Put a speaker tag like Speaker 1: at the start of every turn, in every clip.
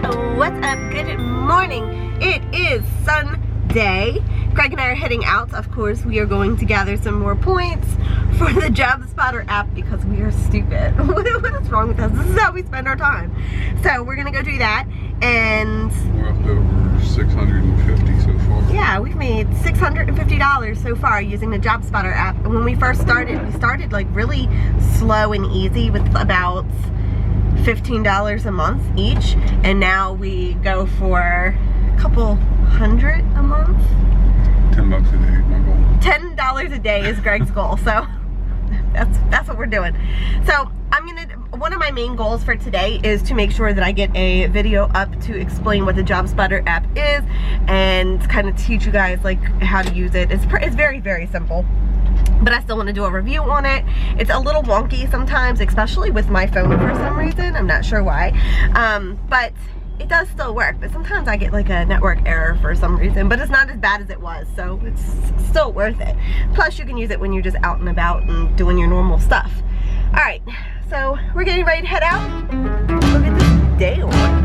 Speaker 1: What's up? Good morning. It is Sunday. Greg and I are heading out. Of course, we are going to gather some more points for the Job Spotter app because we are stupid. What is wrong with us? This is how we spend our time. So we're gonna go do that, and
Speaker 2: we're up to over 650 so far.
Speaker 1: Yeah, we've made $650 so far using the Job Spotter app. And when we first started, we started like really slow and easy with about $15 a month each, and now we go for a couple hundred a month.
Speaker 2: $10 a day, my goal.
Speaker 1: $10 a day is Greg's goal, so that's what we're doing. So one of my main goals for today is to make sure that I get a video up to explain what the Job Spotter app is and kind of teach you guys like how to use it. It's very, very simple, but I still want to do a review on it. It's a little wonky sometimes, especially with my phone for some reason. I'm not sure why, but it does still work. But sometimes I get like a network error for some reason, but it's not as bad as it was, so it's still worth it. Plus you can use it when you're just out and about and doing your normal stuff. All right, so we're getting ready to head out. Look at this day on.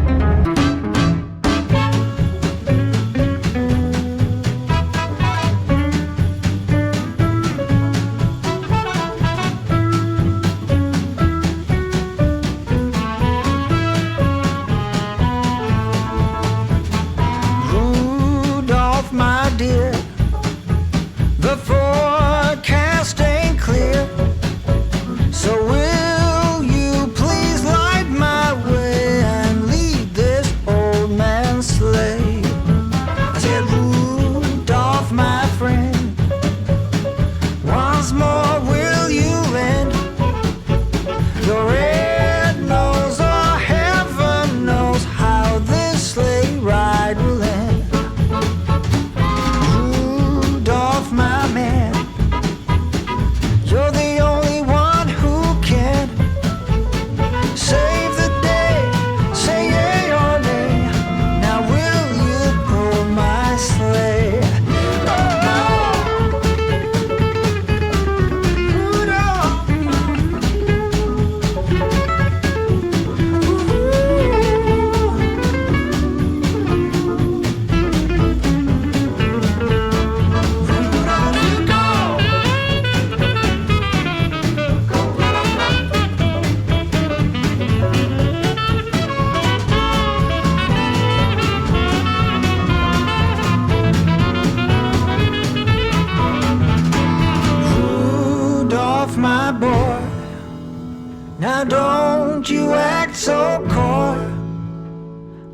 Speaker 3: Now don't you act so coy.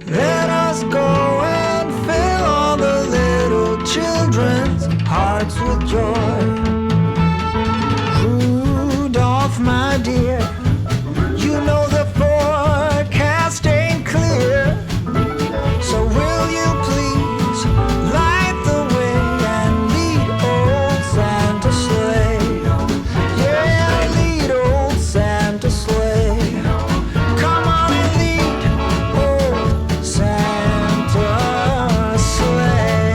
Speaker 3: Let us go and fill all the little children's hearts with joy. Rudolph, my dear, you know the forecast ain't clear. So will you please light the way and lead old Santa sleigh? Yeah, lead old Santa sleigh. Come on and lead old Santa sleigh.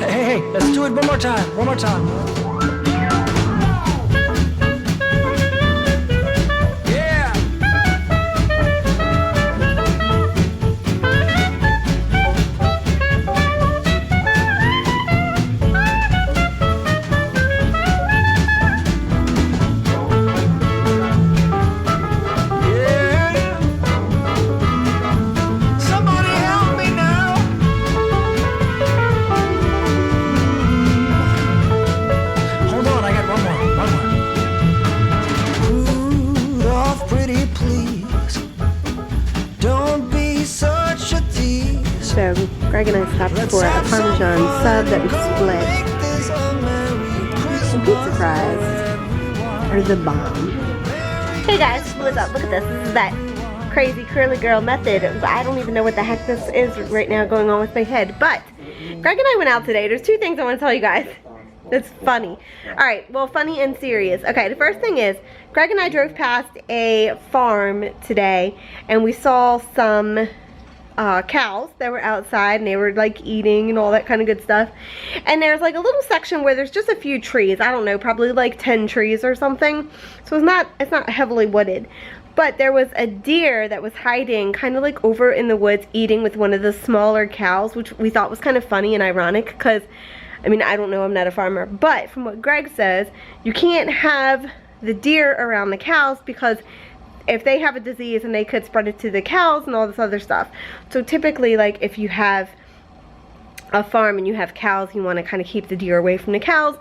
Speaker 3: Hey, let's do it one more time. One more time.
Speaker 1: So Greg and I stopped for a Parmesan sub that was split. And pizza fries are the bomb. Hey guys, what's up? Look at this. This is that crazy curly girl method. I don't even know what the heck this is right now going on with my head. But Greg and I went out today. There's two things I want to tell you guys. That's funny. Alright, well, funny and serious. Okay, the first thing is, Greg and I drove past a farm today, and we saw some cows that were outside, and they were like eating and all that kind of good stuff. And there's like a little section where there's just a few trees. I don't know, probably like 10 trees or something. So it's not heavily wooded. But there was a deer that was hiding kind of like over in the woods eating with one of the smaller cows, which we thought was kind of funny and ironic because, I mean, I don't know, I'm not a farmer, but from what Greg says, you can't have the deer around the cows because if they have a disease and they could spread it to the cows and all this other stuff. So typically, like, if you have a farm and you have cows, you want to kind of keep the deer away from the cows.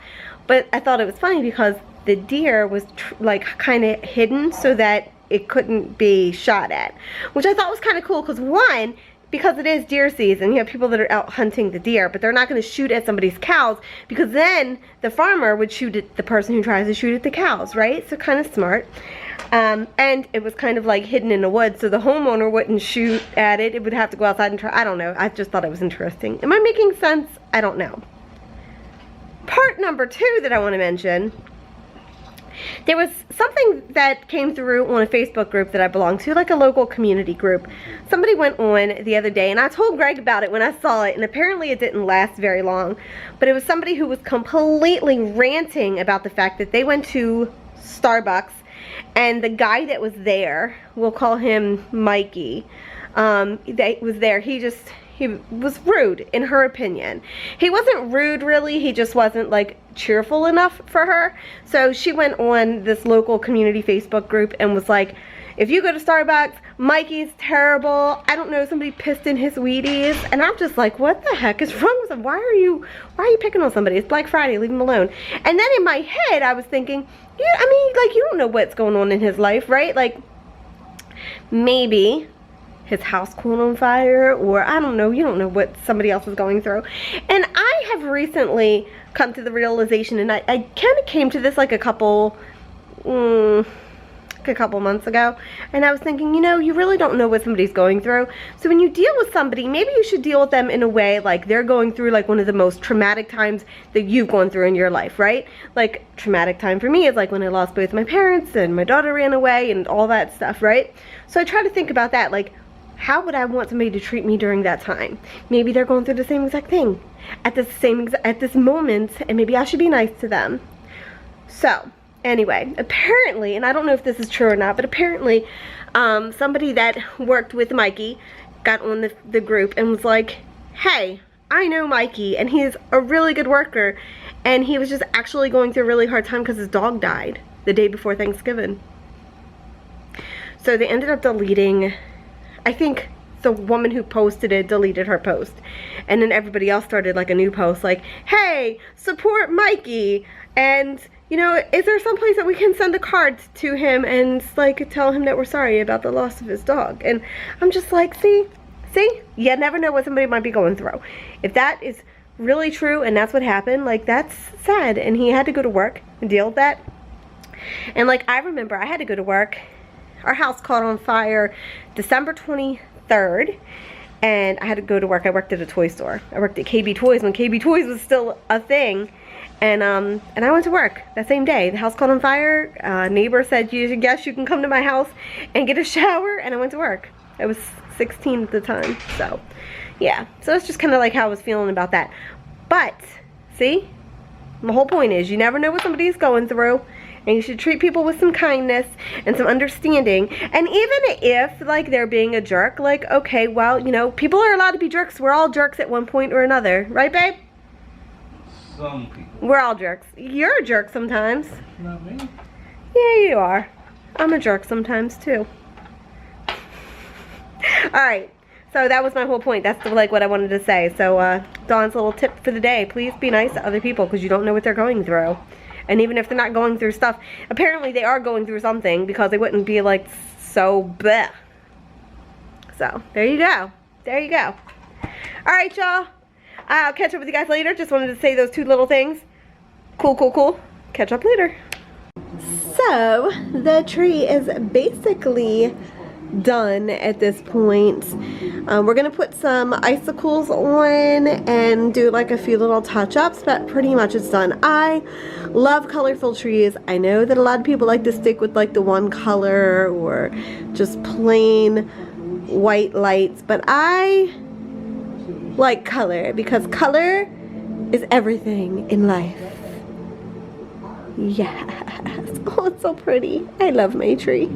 Speaker 1: But I thought it was funny because the deer was like kind of hidden so that it couldn't be shot at, which I thought was kind of cool because, one, because it is deer season, you have people that are out hunting the deer, but they're not going to shoot at somebody's cows because then the farmer would shoot at the person who tries to shoot at the cows, right? So kind of smart. And it was kind of like hidden in the woods, so the homeowner wouldn't shoot at it. It would have to go outside and try. I don't know. I just thought it was interesting. Am I making sense? I don't know. Part number 2 that I want to mention. There was something that came through on a Facebook group that I belong to, like a local community group. Somebody went on the other day, and I told Greg about it when I saw it, and apparently it didn't last very long. But it was somebody who was completely ranting about the fact that they went to Starbucks, and the guy that was there, we'll call him Mikey, that was there, he was rude, in her opinion. He wasn't rude, really. He just wasn't, like, cheerful enough for her. So she went on this local community Facebook group and was like, if you go to Starbucks, Mikey's terrible. I don't know, somebody pissed in his Wheaties. And I'm just like, what the heck is wrong with him? Why are you picking on somebody? It's Black Friday, leave him alone. And then in my head, I was thinking, yeah, I mean, like, you don't know what's going on in his life, right? Like, maybe his house caught on fire, or I don't know, you don't know what somebody else is going through. And I have recently come to the realization, and I kind of came to this like a couple months ago, and I was thinking, you know, you really don't know what somebody's going through. So when you deal with somebody, maybe you should deal with them in a way like they're going through like one of the most traumatic times that you've gone through in your life, right? Like, traumatic time for me is like when I lost both my parents and my daughter ran away and all that stuff, right? So I try to think about that, like, how would I want somebody to treat me during that time? Maybe they're going through the same exact thing at this moment, and maybe I should be nice to them. So anyway, apparently, and I don't know if this is true or not, but apparently somebody that worked with Mikey got on the group and was like, hey, I know Mikey, and he's a really good worker, and he was just actually going through a really hard time because his dog died the day before Thanksgiving. So they ended up deleting, I think the woman who posted it deleted her post, and then everybody else started like a new post like, hey, support Mikey, and, you know, is there some place that we can send a card to him and like tell him that we're sorry about the loss of his dog? And I'm just like, see, you never know what somebody might be going through. If that is really true and that's what happened, like, that's sad, and he had to go to work and deal with that. And like, I remember I had to go to work. Our house caught on fire December 23rd, and I had to go to work. I worked at a toy store. I worked at KB Toys when KB Toys was still a thing, and I went to work that same day. The house caught on fire. Neighbor said, yes, you can come to my house and get a shower, and I went to work. I was 16 at the time, so yeah. So that's just kind of like how I was feeling about that. But see, my whole point is you never know what somebody's going through. And you should treat people with some kindness and some understanding. And even if, like, they're being a jerk, like, okay, well, you know, people are allowed to be jerks. We're all jerks at one point or another. Right, babe?
Speaker 4: Some people.
Speaker 1: We're all jerks. You're a jerk sometimes.
Speaker 4: Not me.
Speaker 1: Yeah, you are. I'm a jerk sometimes, too. Alright. So that was my whole point. That's, like, what I wanted to say. So, Dawn's little tip for the day. Please be nice to other people because you don't know what they're going through. And even if they're not going through stuff, apparently they are going through something because they wouldn't be like so bleh. So there you go. There you go. Alright, y'all. I'll catch up with you guys later. Just wanted to say those two little things. Cool. Catch up later. So the tree is basically done at this point. We're gonna put some icicles on and do like a few little touch-ups, but pretty much it's done. I love colorful trees. I know that a lot of people like to stick with like the one color or just plain white lights, but I like color because color is everything in life. Yes. Oh, it's so pretty. I love my tree.